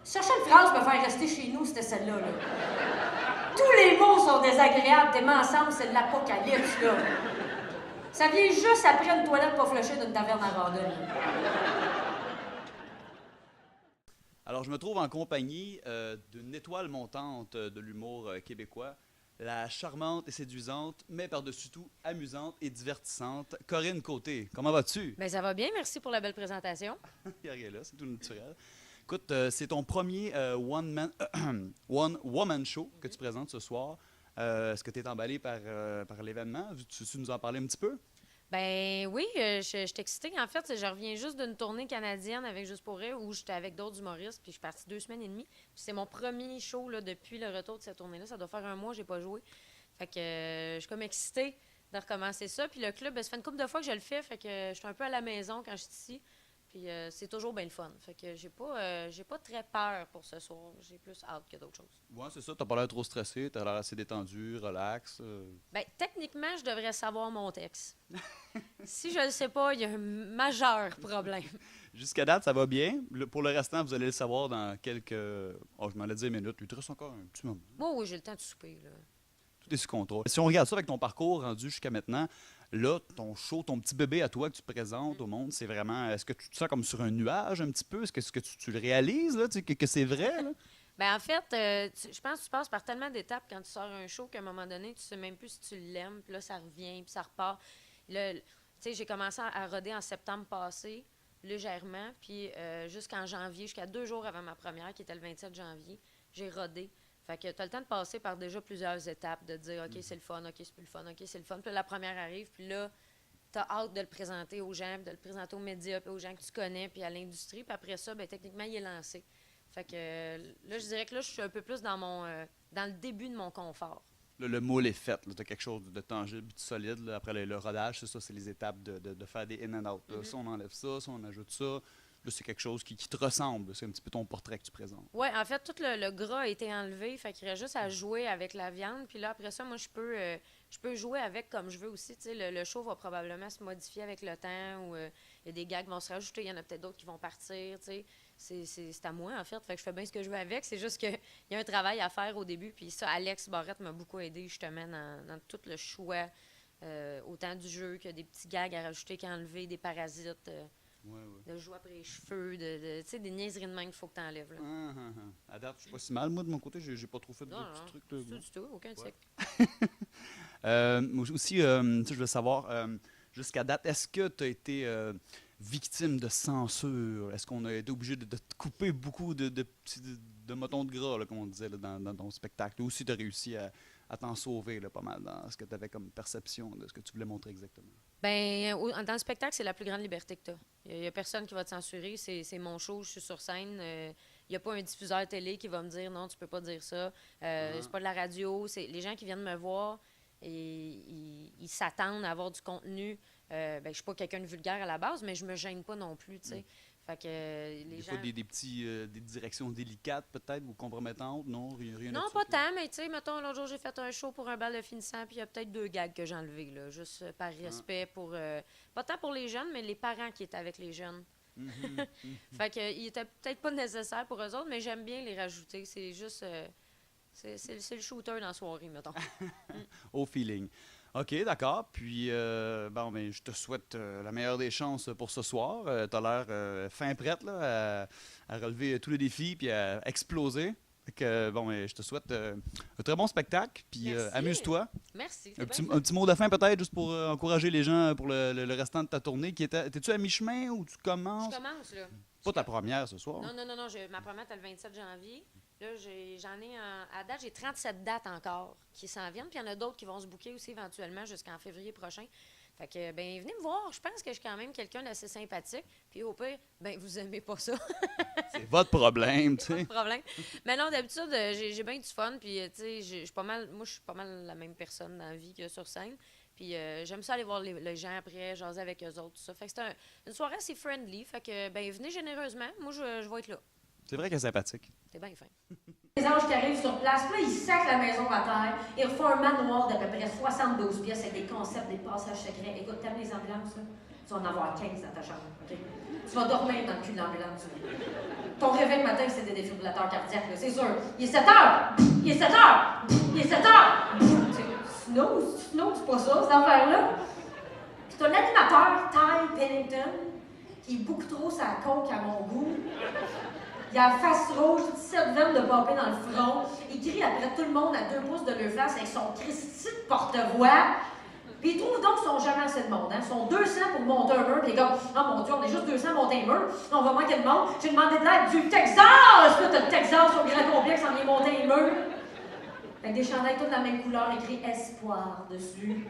Chercher une phrase pour me faire rester chez nous, c'était celle-là, là. Tous les mots sont désagréables, t'es mis ensemble, c'est de l'apocalypse, là. Ça vient juste après une toilette pas flushée d'une taverne à randonne. Alors, je me trouve en compagnie d'une étoile montante de l'humour québécois, la charmante et séduisante, mais par-dessus tout amusante et divertissante, Corinne Côté. Comment vas-tu? Bien, ça va bien, merci pour la belle présentation. Il n'y a rien là, c'est tout naturel. Écoute, c'est ton premier one-woman show que tu présentes ce soir. Est-ce que tu es emballé par l'événement? Tu nous en parler un petit peu? Ben oui, je suis excitée. En fait, je reviens juste d'une tournée canadienne avec Juste pour rire où j'étais avec d'autres humoristes, puis je suis partie 2 semaines et demie. Puis c'est mon premier show là, depuis le retour de cette tournée-là. Ça doit faire un mois que j'ai pas joué. Fait que je suis comme excitée de recommencer ça. Puis le club, ça fait une couple de fois que je le fais, fait que je suis un peu à la maison quand je suis ici. Puis c'est toujours bien le fun. Fait que j'ai pas très peur pour ce soir. J'ai plus hâte que d'autres choses. Oui, c'est ça. Tu n'as pas l'air trop stressé. Tu as l'air assez détendu, relax. Bien, techniquement, je devrais savoir mon texte. Si je le sais pas, il y a un majeur problème. Jusqu'à date, ça va bien. Pour le restant, vous allez le savoir dans quelques... Oh, je m'en ai dit minutes. Il te reste encore un petit moment. Oui, j'ai le temps de souper, là. Tout est sous contrôle. Si on regarde ça avec ton parcours rendu jusqu'à maintenant, là, ton show, ton petit bébé à toi que tu présentes au monde, c'est vraiment... Est-ce que tu te sens comme sur un nuage un petit peu? Est-ce que tu le réalises, là, que c'est vrai, là? Ben en fait, je pense que tu passes par tellement d'étapes quand tu sors un show qu'à un moment donné, tu sais même plus si tu l'aimes, puis là, ça revient, puis ça repart. Là, tu sais, j'ai commencé à roder en septembre passé, légèrement, puis jusqu'en janvier, jusqu'à 2 jours avant ma première, qui était le 27 janvier, j'ai rodé. Fait que tu as le temps de passer par déjà plusieurs étapes, de dire, OK, c'est le fun, OK, c'est plus le fun, OK, c'est le fun. Puis là, la première arrive, puis là, tu as hâte de le présenter aux gens, puis de le présenter aux médias, puis aux gens que tu connais, puis à l'industrie. Puis après ça, bien, techniquement, il est lancé. Fait que là, je dirais que là, je suis un peu plus dans le début de mon confort. Le moule est fait. Tu as quelque chose de tangible, de solide. Là. Après le rodage, c'est ça, c'est les étapes de faire des in and out. Là. Ça, on enlève ça, on ajoute ça. Là, c'est quelque chose qui te ressemble. C'est un petit peu ton portrait que tu présentes. Oui, en fait, tout le gras a été enlevé. Fait qu'il reste juste à jouer avec la viande. Puis là, après ça, moi, je peux jouer avec comme je veux aussi. Tu sais, le show va probablement se modifier avec le temps. Ou il y a des gags qui vont se rajouter. Il y en a peut-être d'autres qui vont partir. Tu sais. C'est à moi, en fait. Fait que je fais bien ce que je veux avec. C'est juste qu'il y a un travail à faire au début. Puis ça, Alex Barrette m'a beaucoup aidé, justement, dans tout le choix. Autant du jeu que des petits gags à rajouter qu'à enlever, des parasites. De jouer après les cheveux, tu sais, des niaiseries de main qu'il faut que tu enlèves. À date, je suis pas si mal. Moi, de mon côté, j'ai pas trop fait de petits trucs. Là, du tout, aucun tic. Aussi, je veux savoir, jusqu'à date, est-ce que tu as été victime de censure? Est-ce qu'on a été obligé de te couper beaucoup de motons de gras, là, comme on disait, là, dans ton spectacle? Ou si tu as réussi à t'en sauver là, pas mal dans ce que tu avais comme perception de ce que tu voulais montrer exactement? Bien, dans le spectacle, c'est la plus grande liberté que tu as. Il n'y a personne qui va te censurer. C'est mon show, je suis sur scène. Il n'y a pas un diffuseur télé qui va me dire non, tu peux pas dire ça. C'est pas de la radio. C'est les gens qui viennent me voir et ils s'attendent à avoir du contenu. Je suis pas quelqu'un de vulgaire à la base, mais je me gêne pas non plus, tu sais. Fait que les gens... Fois, des directions délicates, peut-être, ou compromettantes, non? Rien Non, pas tant, mais tu sais, mettons, l'autre jour, j'ai fait un show pour un bal de finissant, puis il y a peut-être 2 gags que j'ai enlevés, là, juste par respect pour... pas tant pour les jeunes, mais les parents qui étaient avec les jeunes. Fait que il était peut-être pas nécessaire pour eux autres, mais j'aime bien les rajouter. C'est juste... c'est le shooter dans la soirée, mettons. Au feeling. OK, d'accord. Puis, je te souhaite la meilleure des chances pour ce soir. Tu as l'air fin prête là, à relever tous les défis puis à exploser. Fait que, je te souhaite un très bon spectacle. Puis, amuse-toi. Merci. Un petit mot de fin, peut-être, juste pour encourager les gens pour le restant de ta tournée. Étais-tu à mi-chemin ou tu commences? Je commence, là. Pas ta première ce soir. Non. Ma première, c'était le 27 janvier. Là, à date, j'ai 37 dates encore qui s'en viennent. Puis il y en a d'autres qui vont se booker aussi éventuellement jusqu'en février prochain. Fait que, venez me voir. Je pense que je suis quand même quelqu'un d'assez sympathique. Puis au pire, vous aimez pas ça. C'est votre problème, tu sais. Pas de problème. Mais non, d'habitude, j'ai bien du fun. Puis, tu sais, je suis pas mal la même personne dans la vie que sur scène. Puis j'aime ça aller voir les gens après, jaser avec eux autres, tout ça. Fait que c'est une soirée assez friendly. Fait que, venez généreusement. Moi, je vais être là. C'est vrai qu'elle est sympathique. T'es bien fin. Les anges qui arrivent sur place, là, ils sacent la maison à terre. Ils refont un manoir d'à peu près 72 pièces avec des concepts, des passages secrets. Écoute, t'aimes les ambulances, là? Tu vas en avoir 15 dans ta chambre, OK? Tu vas dormir dans le cul de l'ambulance. Ton réveil le matin, c'est des défibrillateurs cardiaques, là, c'est sûr. Il est 7 heures! Il est 7 heures! Il est 7 heures! Snooze, c'est pas ça, cette affaire-là. Puis t'as l'animateur, Ty Pennington, qui est beaucoup trop sa coke à mon goût. Il a la face rouge, 17 veines de popé dans le front. Il crie après tout le monde à 2 pouces de leur face avec son Christy de porte-voix. Puis il trouve donc qu'ils sont jamais assez de monde. Hein? Ils sont 200 pour monter un mur. Puis il est comme, oh mon Dieu, on est juste 200 à monter un mur. On va manquer de monde. J'ai demandé de l'aide du Texas! Là, t'as le Texas au grand complexe en vient monter un mur. Avec des chandails toutes de la même couleur, écrit espoir dessus.